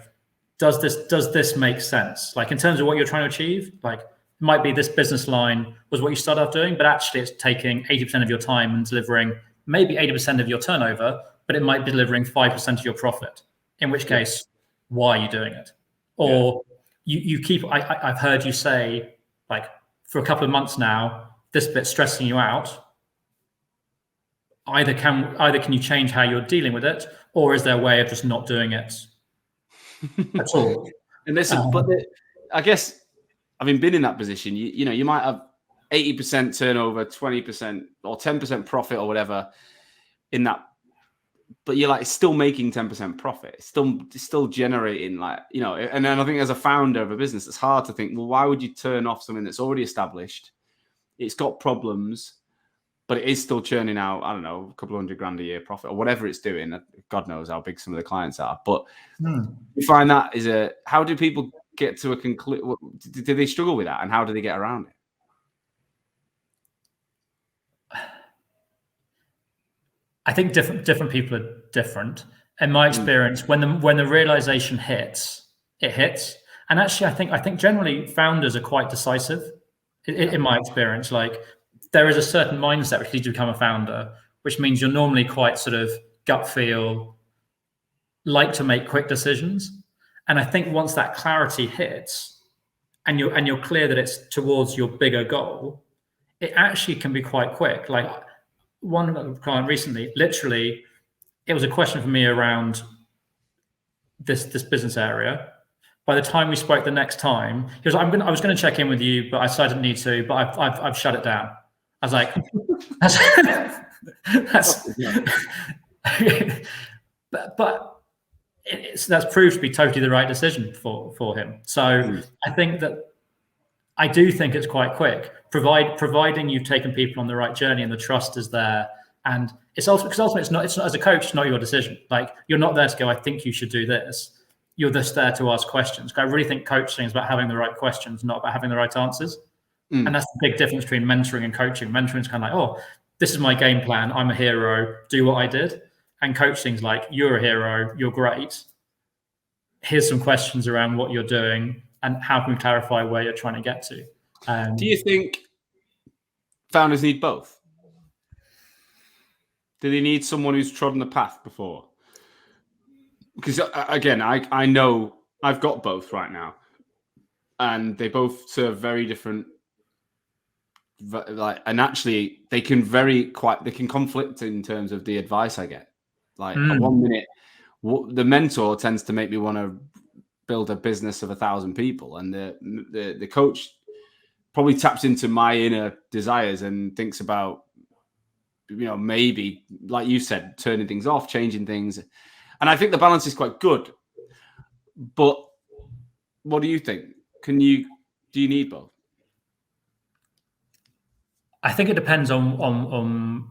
does this make sense? Like in terms of what you're trying to achieve, like it might be this business line was what you started off doing, but actually it's taking 80% of your time and delivering maybe 80% of your turnover, but it might be delivering 5% of your profit. In which case, why are you doing it? Or you keep, I've heard you say, like, for a couple of months now, this bit's stressing you out. Either can you change how you're dealing with it, or is there a way of just not doing it at all? And listen, I guess having been in that position, you might have 80% turnover, 20% or 10% profit or whatever in that, but you're like still making 10% profit. It's still generating, like, and then I think as a founder of a business, it's hard to think, well, why would you turn off something that's already established? It's got problems, but it is still churning out, I don't know, a couple $100,000 a year profit or whatever it's doing. God knows how big some of the clients are. But you find that how do people get to a conclusion? Do they struggle with that, and how do they get around it? I think different people are different. In my experience, when the realization hits, it hits. And actually, I think generally founders are quite decisive. In my experience, like, there is a certain mindset which leads you to become a founder, which means you're normally quite sort of gut feel, like to make quick decisions. And I think once that clarity hits and you're clear that it's towards your bigger goal, it actually can be quite quick. Like one client recently, literally, it was a question for me around this business area. By the time we spoke the next time, he was like, I was going to check in with you, but I decided I didn't need to, but I've shut it down. I was like, that's proved to be totally the right decision for him. So I think that I do think it's quite quick, providing you've taken people on the right journey and the trust is there. And it's also because ultimately it's not as a coach, it's not your decision. Like, you're not there to go, I think you should do this. You're just there to ask questions. I really think coaching is about having the right questions, not about having the right answers. And that's the big difference between mentoring and coaching. Mentoring is kind of like, oh, this is my game plan. I'm a hero. Do what I did. And coaching is like, you're a hero. You're great. Here's some questions around what you're doing and how can we clarify where you're trying to get to. Do you think founders need both? Do they need someone who's trodden the path before? Because again, I know I've got both right now, and they both serve very different. Like, and actually, they can conflict in terms of the advice I get. Like, at one minute, the mentor tends to make me want to build a business of 1,000 people, and the coach probably taps into my inner desires and thinks about, maybe, like you said, turning things off, changing things. And I think the balance is quite good. But what do you think? Do you need both? I think it depends on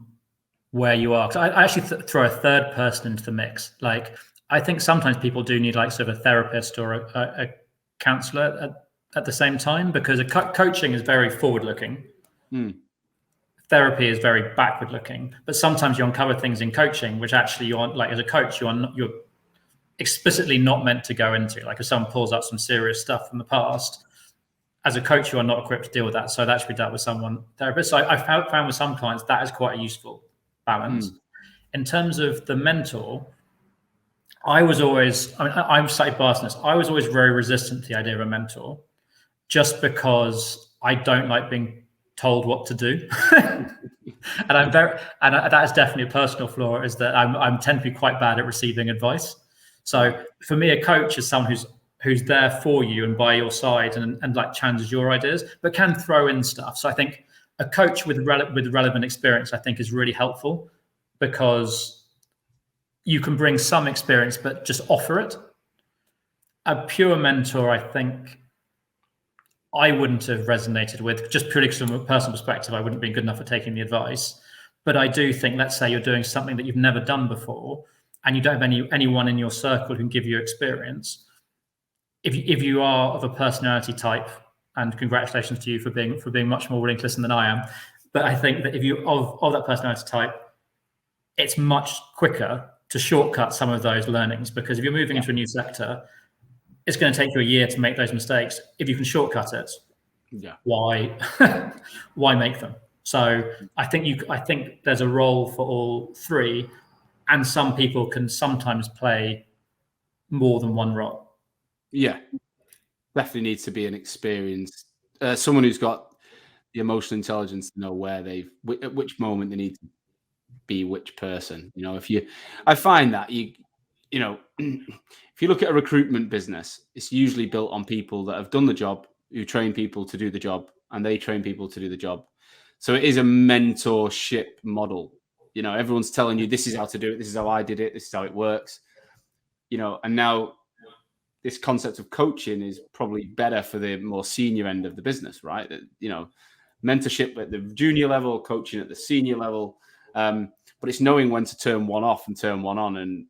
where you are. 'Cause I actually throw a third person into the mix. Like, I think sometimes people do need like sort of a therapist or a counselor at the same time, because coaching is very forward-looking. Therapy is very backward-looking. But sometimes you uncover things in coaching which actually you're like, as a coach, you're explicitly not meant to go into. Like, if someone pulls up some serious stuff from the past, as a coach, you are not equipped to deal with that. So that should be dealt with someone therapist. So I found with some clients that is quite a useful balance. In terms of the mentor, I'm slightly biased in this. I was always very resistant to the idea of a mentor, just because I don't like being told what to do. And that is definitely a personal flaw, is that I tend to be quite bad at receiving advice. So for me, a coach is someone who's there for you and by your side and like challenges your ideas, but can throw in stuff. So I think a coach with relevant experience, I think, is really helpful, because you can bring some experience, but just offer it. A pure mentor, I think, I wouldn't have resonated with, just purely from a personal perspective. I wouldn't be good enough at taking the advice. But I do think, let's say you're doing something that you've never done before, and you don't have anyone in your circle who can give you experience. If you are of a personality type, and congratulations to you for being much more willing to listen than I am, but I think that if you of that personality type, it's much quicker to shortcut some of those learnings, because if you're moving into a new sector, it's going to take you a year to make those mistakes. If you can shortcut it, why make them? So I think there's a role for all three, and some people can sometimes play more than one role. Yeah, definitely needs to be an experienced, someone who's got the emotional intelligence to know where at which moment they need to be which person. I find that if you look at a recruitment business, it's usually built on people that have done the job, who train people to do the job, and they train people to do the job. So it is a mentorship model. Everyone's telling you, this is how to do it, this is how I did it, this is how it works. And now this concept of coaching is probably better for the more senior end of the business, right? Mentorship at the junior level, coaching at the senior level. But it's knowing when to turn one off and turn one on. And,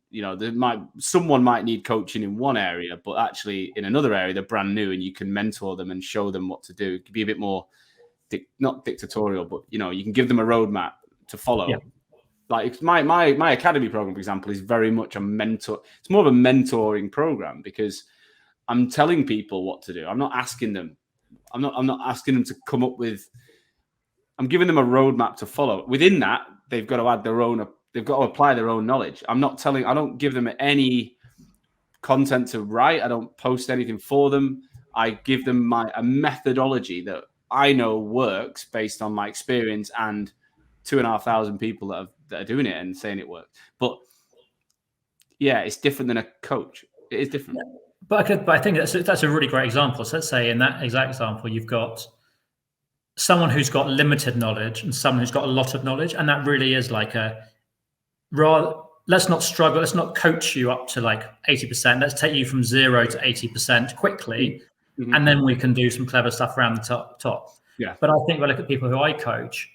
someone might need coaching in one area, but actually in another area, they're brand new, and you can mentor them and show them what to do. It could be a bit more, not dictatorial, but, you can give them a roadmap to follow. Yeah. Like my academy program, for example, is very much a mentor. It's more of a mentoring program, because I'm telling people what to do. I'm not asking them. I'm not asking them to come up with. I'm giving them a roadmap to follow. Within that, they've got to add their own. They've got to apply their own knowledge. I don't give them any content to write. I don't post anything for them. I give them a methodology that I know works based on my experience and 2,500 people that are doing it and saying it works. But yeah, it's different than a coach. It is different. Yeah. But I think that's a really great example. So let's say in that exact example, you've got someone who's got limited knowledge and someone who's got a lot of knowledge, and that really is like let's not struggle. Let's not coach you up to like 80%. Let's take you from 0 to 80% quickly, and then we can do some clever stuff around the top. Yeah. But I think when I look at people who I coach,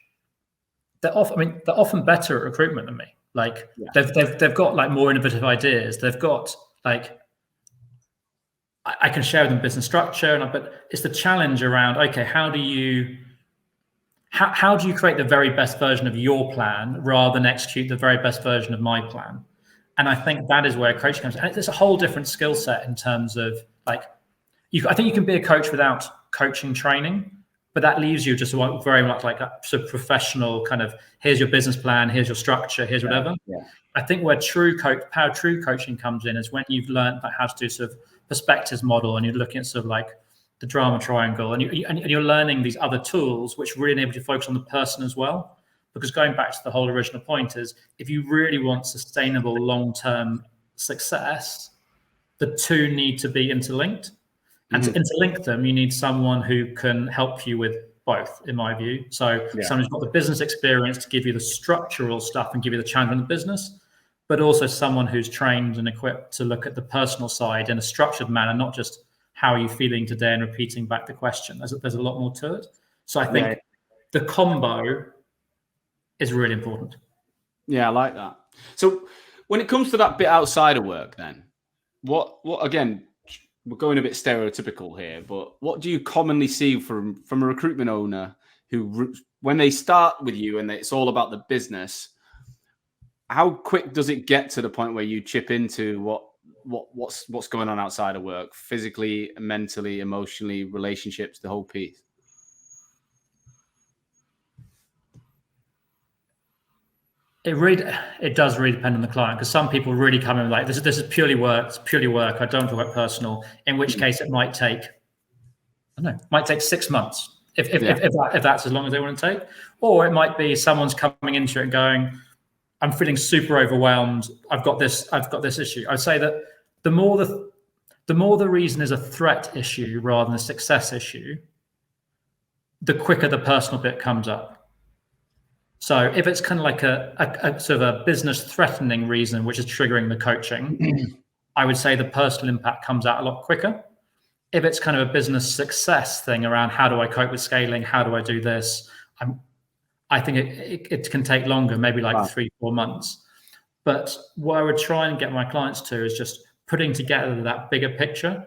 they're often better at recruitment than me. Like they've got like more innovative ideas. They've got like, I can share with them business structure, but it's the challenge around, okay, how do you create the very best version of your plan rather than execute the very best version of my plan? And I think that is where coaching comes in. And it's a whole different skill set in terms of like, I think you can be a coach without coaching training, but that leaves you just very much like a sort of professional kind of, here's your business plan, here's your structure, here's whatever. Yeah. I think where true coaching comes in is when you've learned about how to do sort of perspectives model, and you're looking at sort of like the drama triangle, and you're learning these other tools which really enable you to focus on the person as well. Because going back to the whole original point is, if you really want sustainable long-term success, the two need to be interlinked. And to interlink them, you need someone who can help you with both, in my view. So someone who's got the business experience to give you the structural stuff and give you the challenge in the business, but also someone who's trained and equipped to look at the personal side in a structured manner, not just how are you feeling today and repeating back the question. There's a lot more to it. So I think the combo is really important. Yeah, I like that. So when it comes to that bit outside of work, then what again, we're going a bit stereotypical here, but what do you commonly see from a recruitment owner who, when they start with you and it's all about the business, how quick does it get to the point where you chip into what's going on outside of work, physically, mentally, emotionally, relationships, the whole piece? It does really depend on the client, because some people really come in like, this is purely work, it's purely work, I don't talk about personal, in which case it might take, I don't know, 6 months, if that's as long as they want to take. Or it might be someone's coming into it and going, I'm feeling super overwhelmed, I've got this issue. I'd say that the more the reason is a threat issue rather than a success issue, the quicker the personal bit comes up. So if it's kind of like a sort of a business threatening reason, which is triggering the coaching, I would say the personal impact comes out a lot quicker. If it's kind of a business success thing around how do I cope with scaling, how do I do this, I think it can take longer, maybe like 3-4 months. But what I would try and get my clients to is just putting together that bigger picture.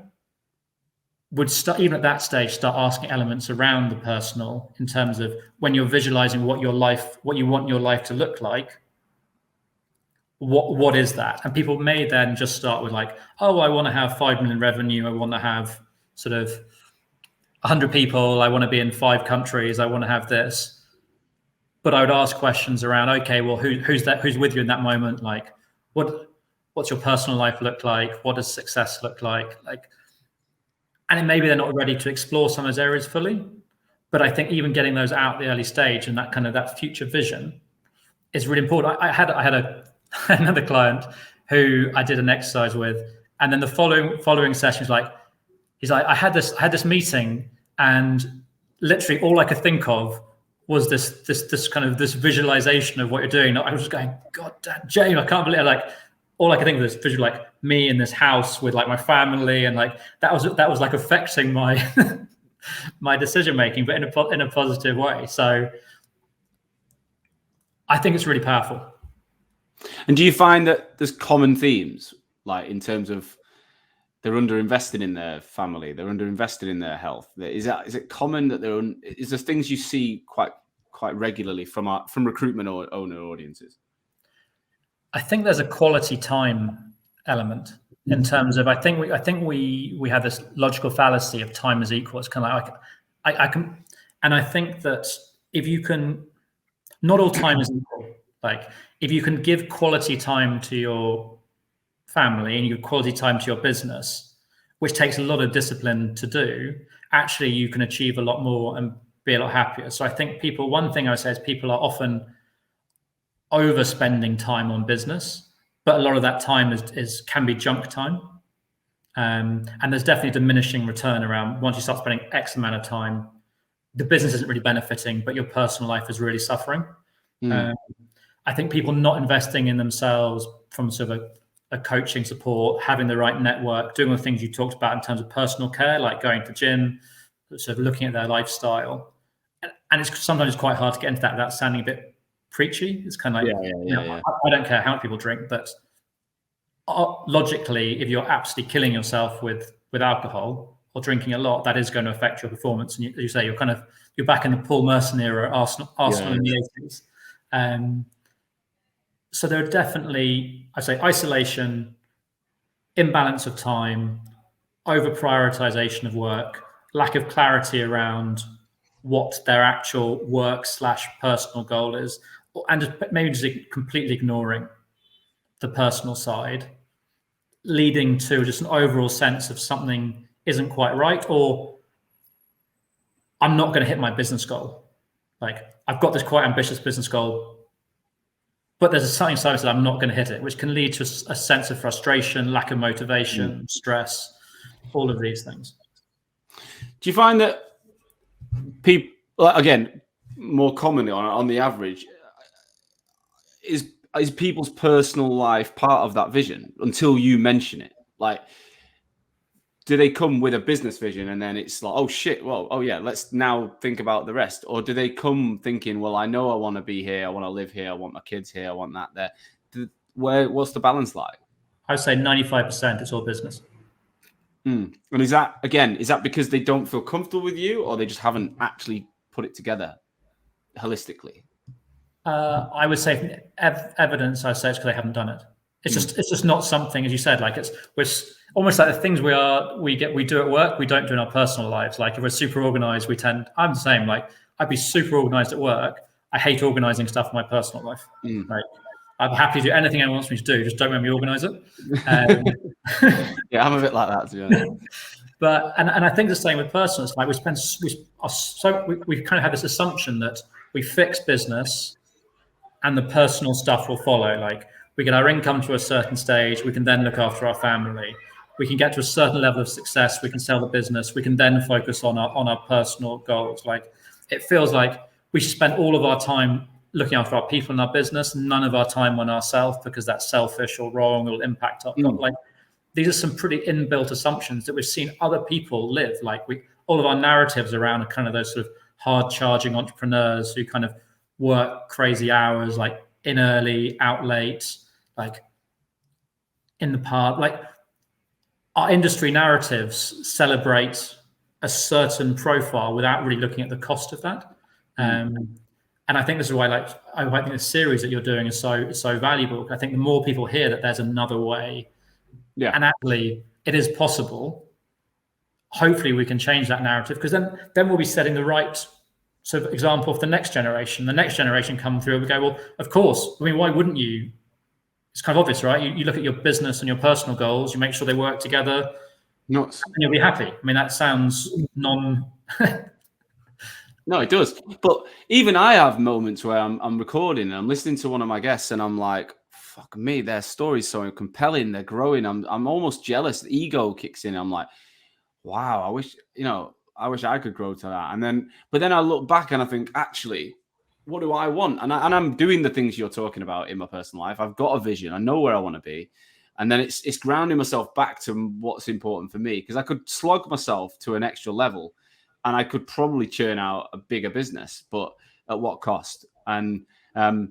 Would start, even at that stage, start asking elements around the personal in terms of when you're visualizing what you want your life to look like, what is that? And people may then just start with like, oh, I want to have 5 million revenue, I want to have sort of 100 people, I want to be in 5 countries, I want to have this. But I would ask questions around, okay, well, who's with you in that moment? Like, what's your personal life look like? What does success look like? And maybe they're not ready to explore some of those areas fully, but I think even getting those out at the early stage and that kind of that future vision is really important. I had another client who I did an exercise with, and then the following session he's like, I had this meeting, and literally all I could think of was this kind of this visualization of what you're doing. I was just going, God damn, James, I can't believe it. All I could think of was visual, like me in this house with like my family, and like that was like affecting my my decision making, but in a positive way. So I think it's really powerful. And do you find that there's common themes, like in terms of they're underinvested in their family, they're underinvested in their health? Is it common that is there things you see quite regularly from recruitment or owner audiences? I think there's a quality time element in terms of I think we have this logical fallacy of time is equal. It's kind of like I can, and I think that if you can, not all time is equal. Like if you can give quality time to your family and you give quality time to your business, which takes a lot of discipline to do, actually you can achieve a lot more and be a lot happier. So I think one thing I would say is people are often overspending time on business, but a lot of that time can be junk time. And there's definitely diminishing return around once you start spending X amount of time, the business isn't really benefiting, but your personal life is really suffering. I think people not investing in themselves from sort of a coaching support, having the right network, doing the things you talked about in terms of personal care, like going to the gym, sort of looking at their lifestyle. And it's sometimes quite hard to get into that without sounding a bit preachy. It's kind of like, I don't care how much people drink, but logically, if you're absolutely killing yourself with alcohol or drinking a lot, that is going to affect your performance. And you say you're back in the Paul Merson era, Arsenal in the 80s. So there are definitely, I'd say, isolation, imbalance of time, over prioritization of work, lack of clarity around what their actual work/personal goal is, and maybe just completely ignoring the personal side, leading to just an overall sense of something isn't quite right, or I'm not going to hit my business goal. Like I've got this quite ambitious business goal, but there's something side that I'm not going to hit it, which can lead to a sense of frustration, lack of motivation, stress, all of these things. Do you find that people, again, more commonly on the average, is people's personal life part of that vision until you mention it? Like, do they come with a business vision and then it's like, oh shit, well, oh yeah, let's now think about the rest? Or do they come thinking, well, I know I want to be here, I want to live here, I want my kids here, I want that there? What's the balance like? I would say 95% it's all business. And is that because they don't feel comfortable with you, or they just haven't actually put it together holistically? I would say evidence. I'd say it's because they haven't done it. It's just not something, as you said, like we're almost like the things we do at work, we don't do in our personal lives. Like if we're super organized, I'm the same. Like I'd be super organized at work. I hate organizing stuff in my personal life. Like I'm happy to do anything anyone wants me to do. Just don't let me organize it. Yeah, I'm a bit like that, to be honest. But and I think the same with personal. It's like we kind of had this assumption that we fix business and the personal stuff will follow. Like we get our income to a certain stage, we can then look after our family. We can get to a certain level of success, we can sell the business, we can then focus on our personal goals. Like it feels like we should spend all of our time looking after our people and our business, none of our time on ourselves because that's selfish or wrong, or will impact our like these are some pretty inbuilt assumptions that we've seen other people live. Like all of our narratives around are kind of those sort of hard charging entrepreneurs who kind of work crazy hours, like in early, out late, like in the park. Like our industry narratives celebrate a certain profile without really looking at the cost of that. And I think this is why, I think the series that you're doing is so valuable. I think the more people hear that there's another way, and actually it is possible, hopefully we can change that narrative, because then we'll be setting the right sort of example for the next generation. The next generation come through and we go, well, of course. I mean, why wouldn't you? It's kind of obvious, right? You look at your business and your personal goals, you make sure they work together, and you'll be happy. I mean, that sounds No, it does. But even I have moments where I'm recording and I'm listening to one of my guests and I'm like, fuck me, their story's so compelling. They're growing. I'm almost jealous. The ego kicks in. I'm like, wow, I wish I could grow to that. But then I look back and I think, actually, what do I want? And I'm doing the things you're talking about in my personal life. I've got a vision. I know where I want to be. And then it's grounding myself back to what's important for me, because I could slog myself to an extra level and I could probably churn out a bigger business, but at what cost? And I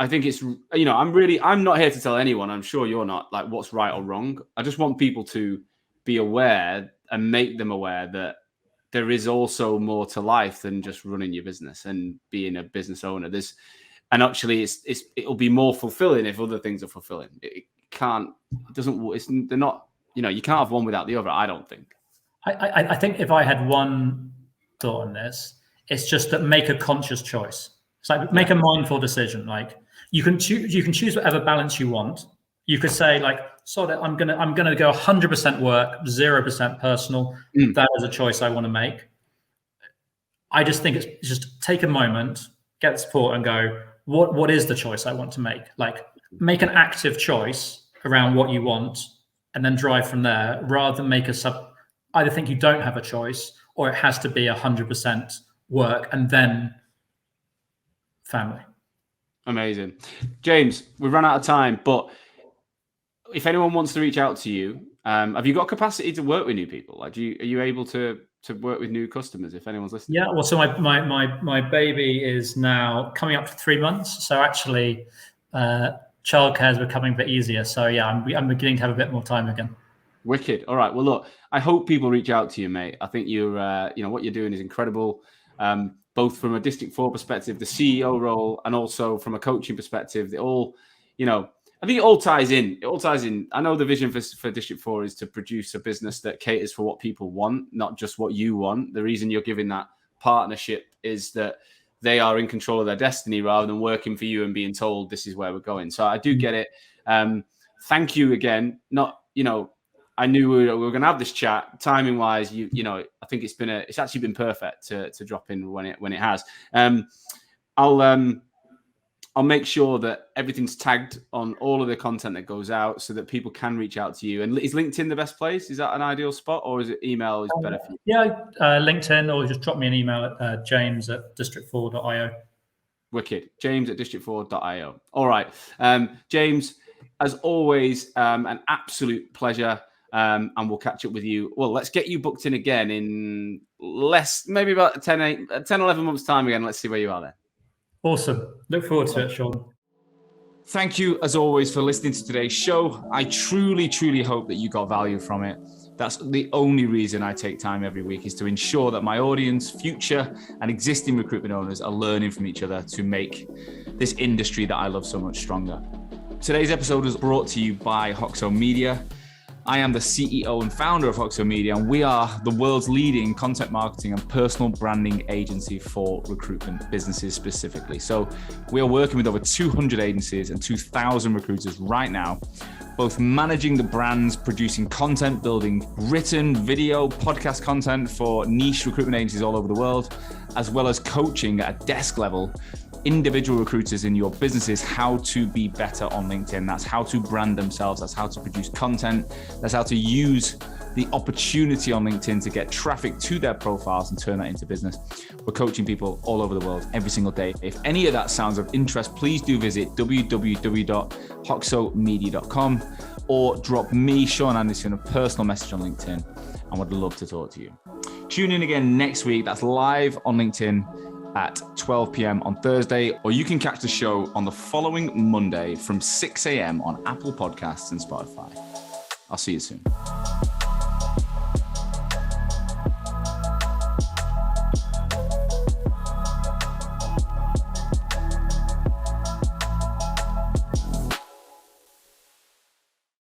think it's, I'm not here to tell anyone, I'm sure you're not, like what's right or wrong. I just want people to be aware and make them aware that there is also more to life than just running your business and being a business owner. It'll be more fulfilling if other things are fulfilling. They're not, you can't have one without the other, I don't think. I think if I had one thought on this, it's just that make a conscious choice. It's like make a mindful decision. Like you can choose whatever balance you want. You could say like, I'm gonna go 100% work, 0% personal. That is a choice I want to make. I just think it's just take a moment, get support, and go, what is the choice I want to make? Like make an active choice around what you want, and then drive from there, rather than make either think you don't have a choice or it has to be 100% work and then family. Amazing. James, we've run out of time, but if anyone wants to reach out to you, have you got capacity to work with new people? Like, are you able to work with new customers if anyone's listening? Yeah, well, so my baby is now coming up to 3 months. So actually, childcare is becoming a bit easier. So yeah, I'm beginning to have a bit more time again. Wicked. All right. Well, look, I hope people reach out to you, mate. I think you're, what you're doing is incredible, both from a District 4 perspective, the CEO role, and also from a coaching perspective. They all, I think it all ties in. It all ties in. I know the vision for District 4 is to produce a business that caters for what people want, not just what you want. The reason you're giving that partnership is that they are in control of their destiny rather than working for you and being told this is where we're going. So I do get it. Thank you again. I knew we were going to have this chat. Timing wise, I think it's actually been perfect to drop in when it has. I'll make sure that everything's tagged on all of the content that goes out so that people can reach out to you. And is LinkedIn the best place? Is that an ideal spot, or is it email is better for you? Yeah, LinkedIn, or just drop me an email at james@district4.io. Wicked. James@district4.io. All right. James, as always, an absolute pleasure. And we'll catch up with you. Well, let's get you booked in again in maybe about 10, 11 months' time again. Let's see where you are then. Awesome. Look forward to it, Sean. Thank you, as always, for listening to today's show. I truly, truly hope that you got value from it. That's the only reason I take time every week, is to ensure that my audience, future and existing recruitment owners, are learning from each other to make this industry that I love so much stronger. Today's episode was brought to you by Hoxo Media. I am the CEO and founder of Hoxo Media, and we are the world's leading content marketing and personal branding agency for recruitment businesses specifically. So we are working with over 200 agencies and 2,000 recruiters right now, both managing the brands, producing content, building written, video, podcast content for niche recruitment agencies all over the world, as well as coaching at a desk level individual recruiters in your businesses how to be better on LinkedIn. That's how to brand themselves. That's how to produce content. That's how to use the opportunity on LinkedIn to get traffic to their profiles and turn that into business. We're coaching people all over the world every single day. If any of that sounds of interest, please do visit www.hoxomedia.com or drop me, Sean Anderson, a personal message on LinkedIn. I would love to talk to you. Tune in again next week. That's live on LinkedIn at 12 p.m. on Thursday, or you can catch the show on the following Monday from 6 a.m. on Apple Podcasts and Spotify. I'll see you soon.